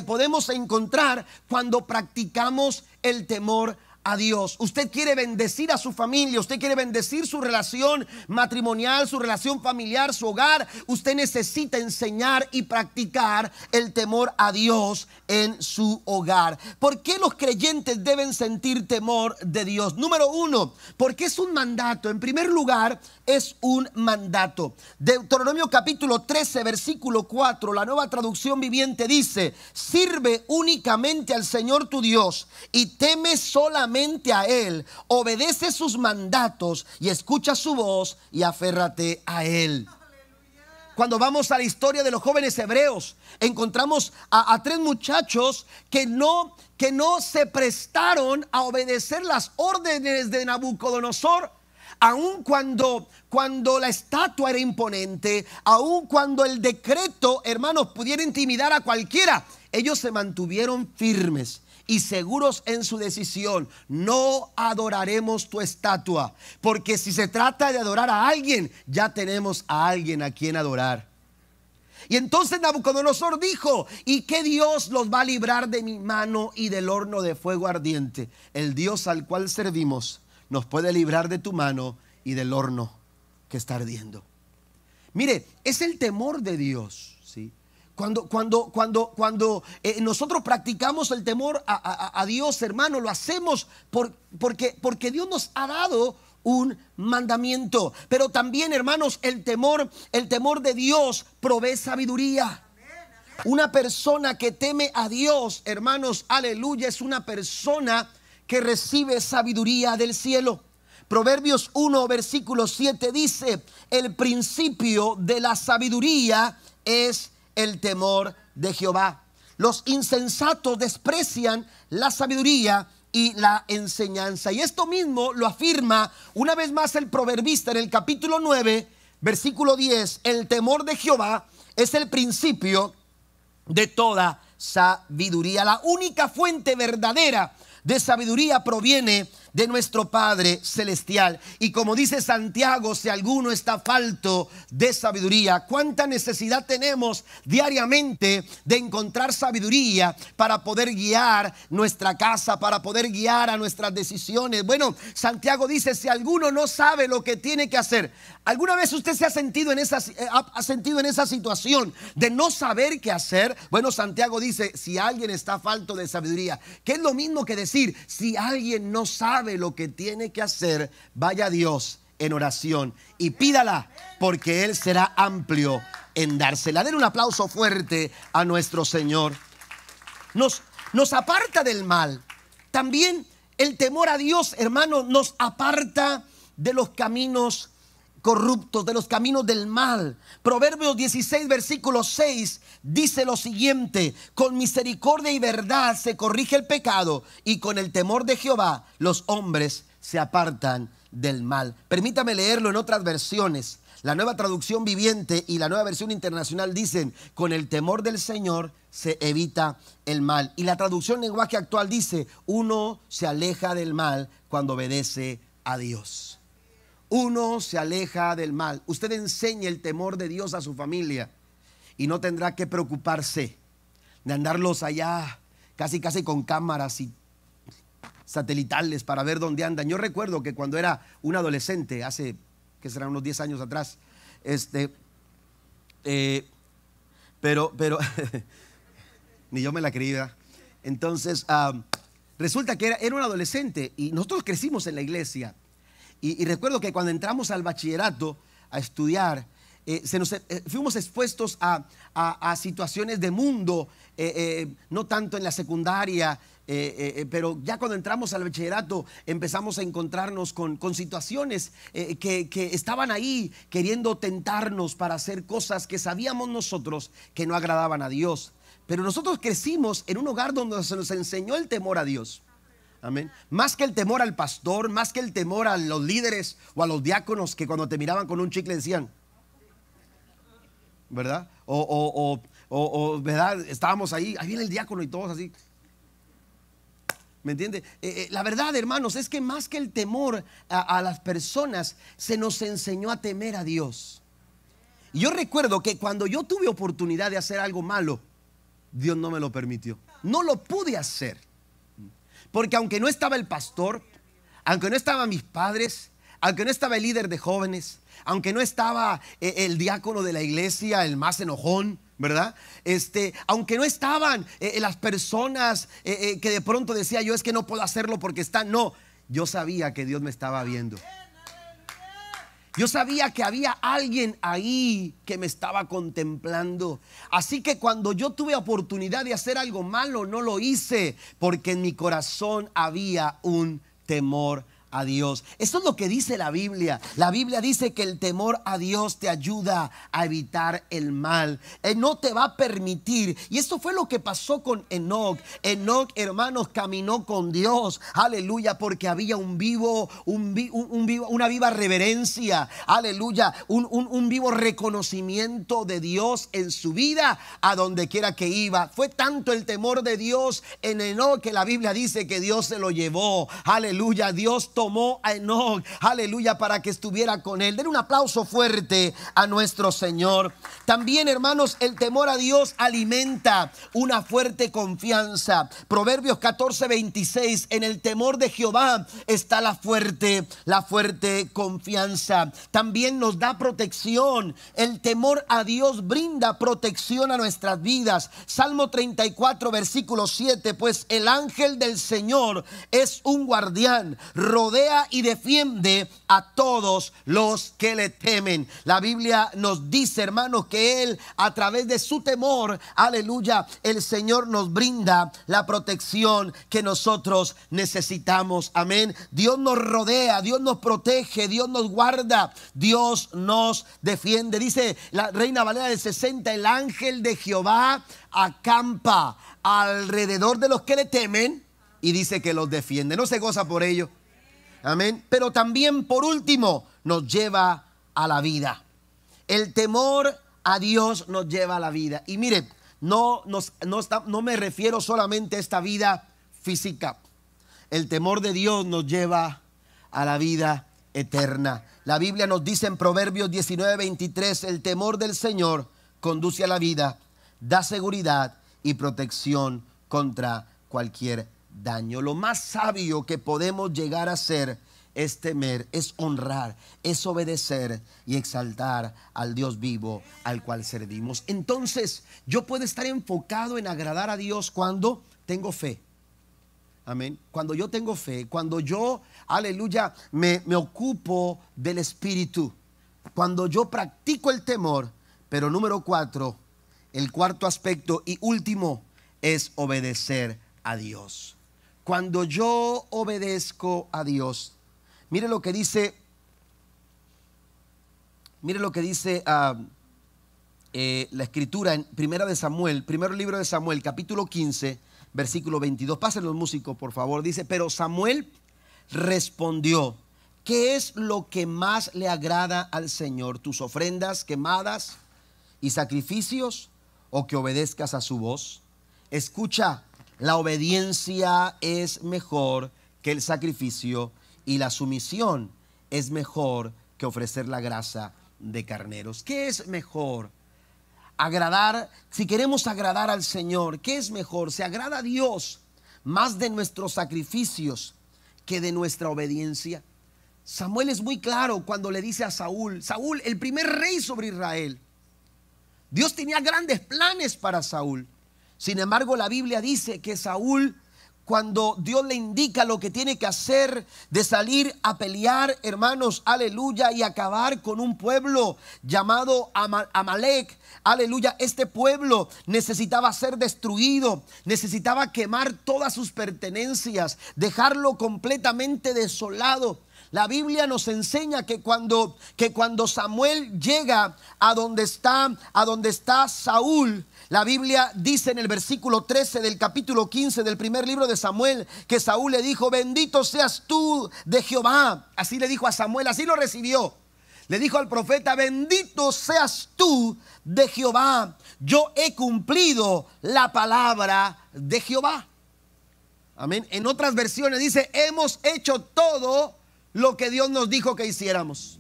podemos encontrar cuando practicamos el temor a Dios. Usted quiere bendecir a su familia, usted quiere bendecir su relación matrimonial, su relación familiar, su hogar. Usted necesita enseñar y practicar el temor a Dios en su hogar. ¿Por qué los creyentes deben sentir temor de Dios? Número uno, porque es un mandato. En primer lugar, es un mandato. Deuteronomio capítulo 13, versículo 4, la Nueva Traducción Viviente dice: sirve únicamente al Señor tu Dios y teme solamente a Él, obedece sus mandatos y escucha su voz y aférrate a Él. Cuando vamos a la historia de los jóvenes hebreos, encontramos a tres muchachos que no se prestaron a obedecer las órdenes de Nabucodonosor. Aun cuando la estatua era imponente, aun cuando el decreto, hermanos, pudiera intimidar a cualquiera, ellos se mantuvieron firmes y seguros en su decisión. No adoraremos tu estatua, porque si se trata de adorar a alguien, ya tenemos a alguien a quien adorar. Y entonces Nabucodonosor dijo: ¿y qué Dios los va a librar de mi mano y del horno de fuego ardiente? El Dios al cual servimos nos puede librar de tu mano y del horno que está ardiendo. Mire, es el temor de Dios, ¿sí? Cuando nosotros practicamos el temor a Dios, hermano, lo hacemos porque Dios nos ha dado un mandamiento. Pero también, hermanos, el temor de Dios provee sabiduría. Una persona que teme a Dios, hermanos, aleluya, es una persona que recibe sabiduría del cielo. Proverbios 1, versículo 7 dice: el principio de la sabiduría es el temor de Jehová. Los insensatos desprecian la sabiduría y la enseñanza. Y esto mismo lo afirma una vez más el proverbista en el capítulo 9, versículo 10. El temor de Jehová es el principio de toda sabiduría. La única fuente verdadera de sabiduría proviene de nuestro Padre Celestial. Y como dice Santiago, si alguno está falto de sabiduría, ¿cuánta necesidad tenemos diariamente de encontrar sabiduría para poder guiar nuestra casa, para poder guiar a nuestras decisiones? Bueno, Santiago dice: si alguno no sabe lo que tiene que hacer. ¿Alguna vez usted se ha sentido en esa situación de no saber qué hacer? Bueno, Santiago dice: si alguien está falto de sabiduría, que es lo mismo que decir, si alguien no sabe lo que tiene que hacer, vaya a Dios en oración y pídala, porque Él será amplio en dársela. Den un aplauso fuerte a nuestro Señor. Nos aparta del mal. También el temor a Dios, hermano, nos aparta de los caminos corruptos, de los caminos del mal. Proverbios 16, versículo 6 dice lo siguiente: con misericordia y verdad se corrige el pecado, y con el temor de Jehová los hombres se apartan del mal. Permítame leerlo en otras versiones. La Nueva Traducción Viviente y la Nueva Versión Internacional dicen: con el temor del Señor se evita el mal. Y la traducción lenguaje actual dice: uno se aleja del mal cuando obedece a Dios. Uno se aleja del mal. Usted enseña el temor de Dios a su familia y no tendrá que preocuparse de andarlos allá casi con cámaras y satelitales para ver dónde andan. Yo recuerdo que cuando era un adolescente, hace que serán unos 10 años atrás, pero ni yo me la creía. Entonces resulta que era un adolescente y nosotros crecimos en la iglesia. Y recuerdo que cuando entramos al bachillerato a estudiar, fuimos expuestos a situaciones de mundo, no tanto en la secundaria, pero ya cuando entramos al bachillerato empezamos a encontrarnos con situaciones que estaban ahí queriendo tentarnos para hacer cosas que sabíamos nosotros que no agradaban a Dios. Pero nosotros crecimos en un hogar donde se nos enseñó el temor a Dios. Amén. Más que el temor al pastor, más que el temor a los líderes o a los diáconos que cuando te miraban con un chicle decían, ¿verdad? ¿Verdad? Estábamos ahí viene el diácono y todos así. ¿Me entiende? La verdad, hermanos, es que más que el temor a las personas, se nos enseñó a temer a Dios. Y yo recuerdo que cuando yo tuve oportunidad de hacer algo malo, Dios no me lo permitió. No lo pude hacer. Porque aunque no estaba el pastor, aunque no estaban mis padres, aunque no estaba el líder de jóvenes, aunque no estaba el diácono de la iglesia, el más enojón, ¿verdad? Aunque no estaban las personas que de pronto decía yo es que no puedo hacerlo porque están. No, yo sabía que Dios me estaba viendo. Yo sabía que había alguien ahí que me estaba contemplando. Así que cuando yo tuve oportunidad de hacer algo malo, no lo hice, porque en mi corazón había un temor a Dios. Esto es lo que dice la Biblia. La Biblia dice que el temor a Dios te ayuda a evitar el mal. Él no te va a permitir. Y esto fue lo que pasó con Enoc. Enoc, hermanos, caminó con Dios. Aleluya, porque había una viva reverencia. Aleluya, un vivo reconocimiento de Dios en su vida a donde quiera que iba. Fue tanto el temor de Dios en Enoc que la Biblia dice que Dios se lo llevó. Aleluya, Dios tomó a Enoc, aleluya, para que estuviera con él. Den un aplauso fuerte a nuestro Señor. También, hermanos, el temor a Dios alimenta una fuerte confianza. Proverbios 14:26, en el temor de Jehová está la fuerte confianza. También nos da protección. El temor a Dios brinda protección a nuestras vidas. Salmo 34, versículo 7, pues el ángel del Señor es un guardián, rodea y defiende a todos los que le temen. La Biblia nos dice, hermanos, que Él, a través de su temor, aleluya, el Señor nos brinda la protección que nosotros necesitamos. Amén. Dios nos rodea, Dios nos protege, Dios nos guarda, Dios nos defiende. Dice la Reina Valera del 60, el ángel de Jehová acampa alrededor de los que le temen y dice que los defiende. ¿No se goza por ello? Amén. Pero también, por último, nos lleva a la vida. El temor a Dios nos lleva a la vida. Y mire, no me refiero solamente a esta vida física. El temor de Dios nos lleva a la vida eterna. La Biblia nos dice en Proverbios 19:23, el temor del Señor conduce a la vida, da seguridad y protección contra cualquier daño. Lo más sabio que podemos llegar a hacer es temer, es honrar, es obedecer y exaltar al Dios vivo al cual servimos. Entonces, yo puedo estar enfocado en agradar a Dios cuando tengo fe. Amén. Cuando yo tengo fe, cuando yo, aleluya, me ocupo del Espíritu, cuando yo practico el temor. Pero número 4, el cuarto aspecto y último es obedecer a Dios. Cuando yo obedezco a Dios, mire lo que dice la escritura en primer libro de Samuel, capítulo 15, versículo 22. Pasen los músicos, por favor. Dice, pero Samuel respondió, ¿qué es lo que más le agrada al Señor? ¿Tus ofrendas quemadas y sacrificios, o que obedezcas a su voz? Escucha, la obediencia es mejor que el sacrificio y la sumisión es mejor que ofrecer la grasa de carneros. ¿Qué es mejor? Agradar, si queremos agradar al Señor, ¿qué es mejor? ¿Se agrada a Dios más de nuestros sacrificios que de nuestra obediencia? Samuel es muy claro cuando le dice a Saúl, Saúl, el primer rey sobre Israel. Dios tenía grandes planes para Saúl. Sin embargo, la Biblia dice que Saúl, cuando Dios le indica lo que tiene que hacer, de salir a pelear, hermanos, aleluya, y acabar con un pueblo llamado Amalek, aleluya, este pueblo necesitaba ser destruido, necesitaba quemar todas sus pertenencias, dejarlo completamente desolado. La Biblia nos enseña que cuando Samuel llega a donde está Saúl, La Biblia dice en el versículo 13 del capítulo 15 del primer libro de Samuel que Saúl le dijo: bendito seas tú de Jehová. Así le dijo a Samuel, así lo recibió. Le dijo al profeta: bendito seas tú de Jehová. Yo he cumplido la palabra de Jehová. Amén. En otras versiones dice: hemos hecho todo lo que Dios nos dijo que hiciéramos.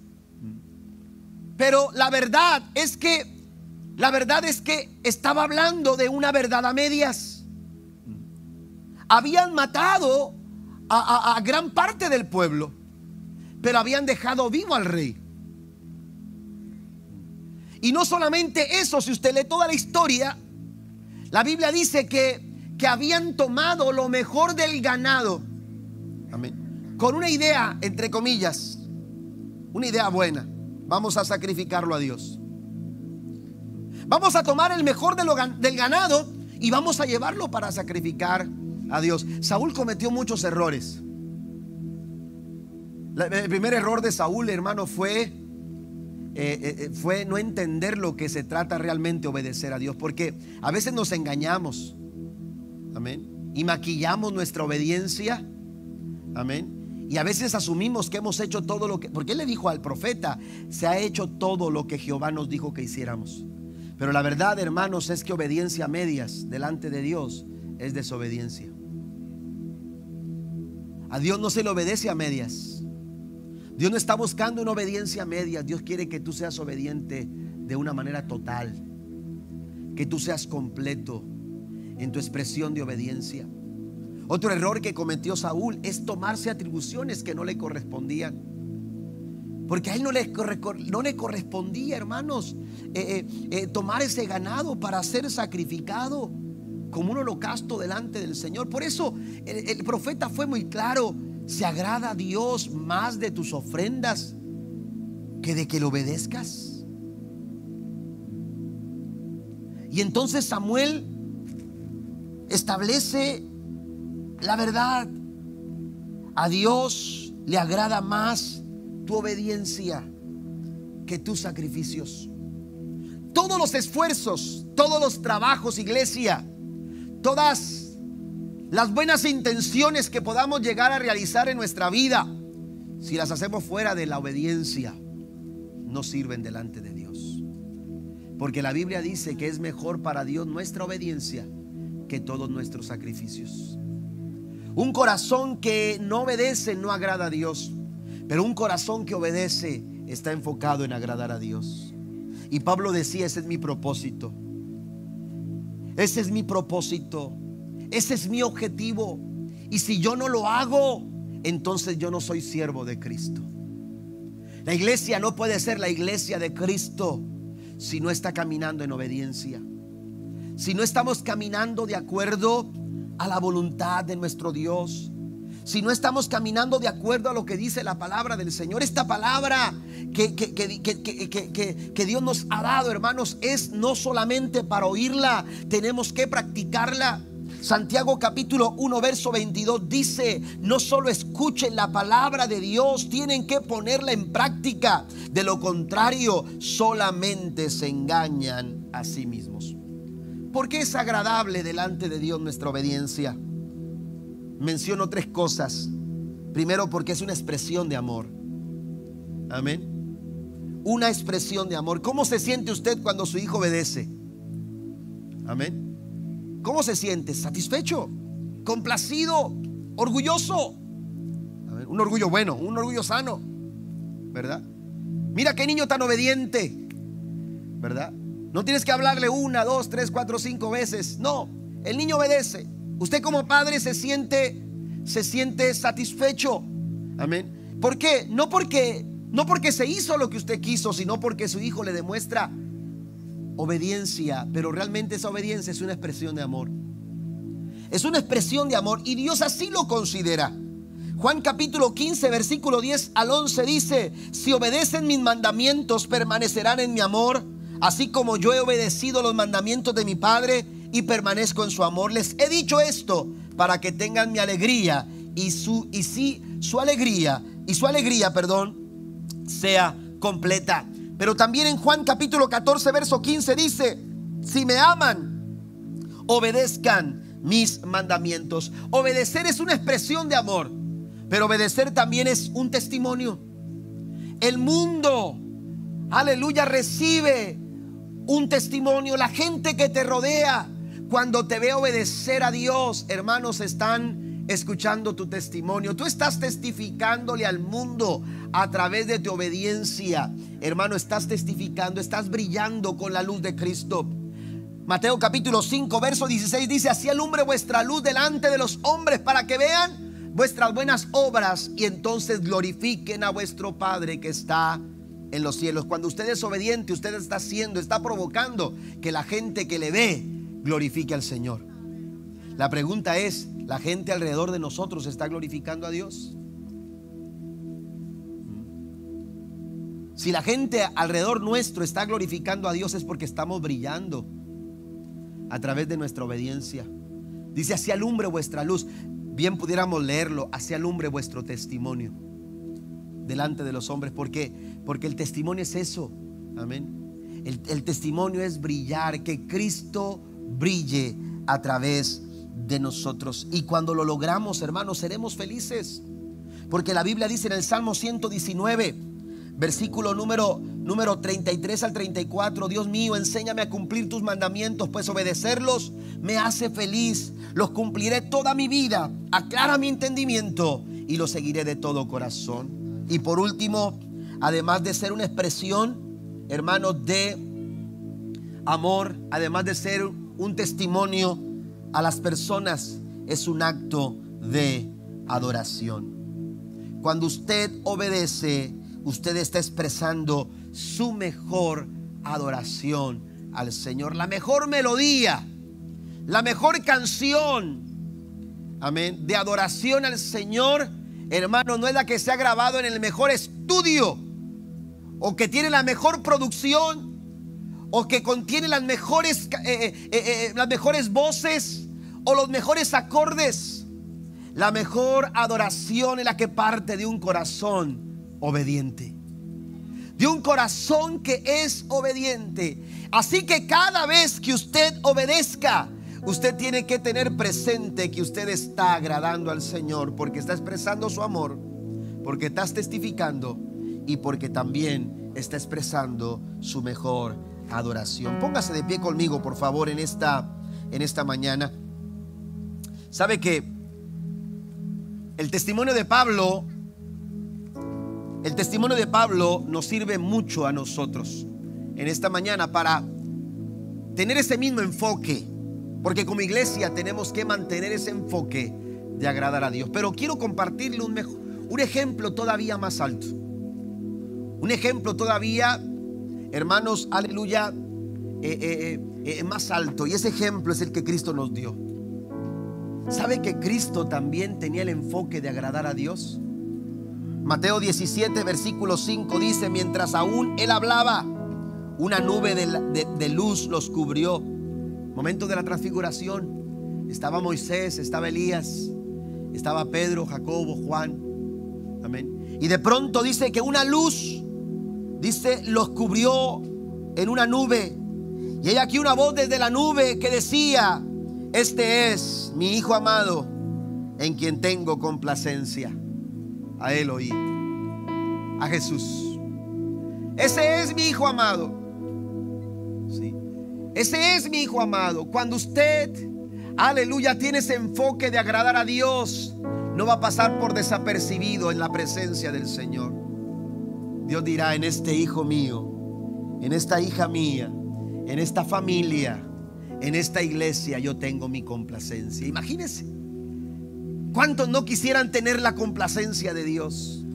Pero la verdad es que estaba hablando de una verdad a medias. Habían matado a gran parte del pueblo, pero habían dejado vivo al rey. Y no solamente eso, si usted lee toda la historia, la Biblia dice que habían tomado lo mejor del ganado. Amén. Con una idea, entre comillas, una idea buena: vamos a sacrificarlo a Dios. Vamos a tomar el mejor del ganado y vamos a llevarlo para sacrificar a Dios. Saúl cometió muchos errores. El primer error de Saúl, hermano, fue no entender lo que se trata realmente obedecer a Dios. Porque a veces nos engañamos, amén, y maquillamos nuestra obediencia, amén, y a veces asumimos que hemos hecho todo lo que, porque él le dijo al profeta: se ha hecho todo lo que Jehová nos dijo que hiciéramos. Pero la verdad, hermanos, es que obediencia a medias delante de Dios es desobediencia. A Dios no se le obedece a medias. Dios no está buscando una obediencia a medias. Dios quiere que tú seas obediente de una manera total, que tú seas completo en tu expresión de obediencia. Otro error que cometió Saúl es tomarse atribuciones que no le correspondían. Porque a él no le correspondía, hermanos, tomar ese ganado para ser sacrificado como un holocausto delante del Señor. Por eso el profeta fue muy claro: ¿se agrada a Dios más de tus ofrendas que de que le obedezcas? Y entonces Samuel establece la verdad: a Dios le agrada más tu obediencia que tus sacrificios. Todos los esfuerzos, todos los trabajos, iglesia, todas las buenas intenciones que podamos llegar a realizar en nuestra vida, si las hacemos fuera de la obediencia, no sirven delante de Dios. Porque la Biblia dice que es mejor para Dios nuestra obediencia que todos nuestros sacrificios. Un corazón que no obedece no agrada a Dios, pero un corazón que obedece está enfocado en agradar a Dios. Y Pablo decía: ese es mi propósito. Ese es mi propósito. Ese es mi objetivo. Y si yo no lo hago, entonces yo no soy siervo de Cristo. La iglesia no puede ser la iglesia de Cristo si no está caminando en obediencia. Si no estamos caminando de acuerdo a la voluntad de nuestro Dios. Si no estamos caminando de acuerdo a lo que dice la palabra del Señor. Esta palabra que Dios nos ha dado, hermanos, es no solamente para oírla, tenemos que practicarla. Santiago capítulo 1 verso 22 dice: no solo escuchen la palabra de Dios, tienen que ponerla en práctica. De lo contrario, solamente se engañan a sí mismos. ¿Por qué es agradable delante de Dios nuestra obediencia? Menciono 3 cosas. Primero, porque es una expresión de amor. Amén. Una expresión de amor. ¿Cómo se siente usted cuando su hijo obedece? Amén. ¿Cómo se siente? Satisfecho, complacido, orgulloso. Amén. Un orgullo bueno, un orgullo sano, ¿verdad? Mira qué niño tan obediente, ¿verdad? No tienes que hablarle 1, 2, 3, 4, 5 veces. No, el niño obedece. Usted como padre se siente satisfecho. Amén. ¿Por qué? No porque se hizo lo que usted quiso, sino porque su hijo le demuestra obediencia. Pero realmente esa obediencia es una expresión de amor. Es una expresión de amor y Dios así lo considera. Juan capítulo 15 versículo 10 al 11 dice: si obedecen mis mandamientos, permanecerán en mi amor, así como yo he obedecido los mandamientos de mi Padre y permanezco en su amor. Les he dicho esto para que tengan mi alegría y su alegría sea completa. Pero también en Juan capítulo 14 verso 15 dice: si me aman, obedezcan mis mandamientos. Obedecer es una expresión de amor, pero obedecer también es un testimonio. El mundo, aleluya, recibe un testimonio. La gente que te rodea, cuando te ve obedecer a Dios, hermanos, están escuchando tu testimonio. Tú estás testificándole al mundo a través de tu obediencia. Hermano, estás testificando, estás brillando con la luz de Cristo. Mateo capítulo 5, verso 16 dice: así alumbre vuestra luz delante de los hombres, para que vean vuestras buenas obras y entonces glorifiquen a vuestro Padre que está en los cielos. Cuando usted es obediente, usted está provocando que la gente que le ve glorifique al Señor. La pregunta es: ¿la gente alrededor de nosotros está glorificando a Dios? Si la gente alrededor nuestro está glorificando a Dios, es porque estamos brillando a través de nuestra obediencia. Dice: así alumbre vuestra luz. Bien pudiéramos leerlo: así alumbre vuestro testimonio delante de los hombres. ¿Por qué? Porque el testimonio es eso. Amén. El testimonio es brillar, que Cristo brille a través de nosotros. Y cuando lo logramos, hermanos, seremos felices. Porque la Biblia dice en el Salmo 119, versículo número 33 al 34: Dios mío, enséñame a cumplir tus mandamientos, pues obedecerlos me hace feliz. Los cumpliré toda mi vida. Aclara mi entendimiento y los seguiré de todo corazón. Y por último, además de ser una expresión, hermanos, de amor, además de ser un testimonio a las personas, es un acto de adoración. Cuando usted obedece, usted está expresando su mejor adoración al Señor. La mejor melodía, la mejor canción, amén, de adoración al Señor, hermano, no es la que se ha grabado en el mejor estudio, o que tiene la mejor producción, o que contiene las mejores voces, o los mejores acordes. La mejor adoración es la que parte de un corazón obediente, de un corazón que es obediente. Así que cada vez que usted obedezca, usted tiene que tener presente que usted está agradando al Señor, porque está expresando su amor, porque estás testificando y porque también está expresando su mejor adoración. Póngase de pie conmigo, por favor, en esta mañana. ¿Sabe que el testimonio de Pablo nos sirve mucho a nosotros en esta mañana para tener ese mismo enfoque? Porque como iglesia tenemos que mantener ese enfoque de agradar a Dios. Pero quiero compartirle un ejemplo todavía más alto. Un ejemplo todavía, hermanos, aleluya, más alto. Y ese ejemplo es el que Cristo nos dio. ¿Sabe que Cristo también tenía el enfoque de agradar a Dios? Mateo 17, versículo 5 dice: mientras aún él hablaba, una nube de luz los cubrió. Momento de la transfiguración. Estaba Moisés, estaba Elías, estaba Pedro, Jacobo, Juan. Amén. Y de pronto dice que una luz, dice, los cubrió en una nube. Y hay aquí una voz desde la nube que decía: este es mi Hijo amado, en quien tengo complacencia. A él oí, a Jesús. Ese es mi Hijo amado. Sí. Ese es mi Hijo amado. Cuando usted, aleluya, tiene ese enfoque de agradar a Dios, no va a pasar por desapercibido en la presencia del Señor. Dios dirá: en este hijo mío, en esta hija mía, en esta familia, en esta iglesia, yo tengo mi complacencia. Imagínense cuántos no quisieran tener la complacencia de Dios.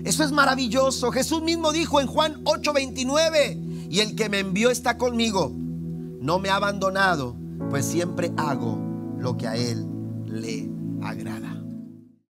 Eso es maravilloso. Jesús mismo dijo en Juan 8:29: y el que me envió está conmigo, no me ha abandonado, pues siempre hago lo que a él le agrada.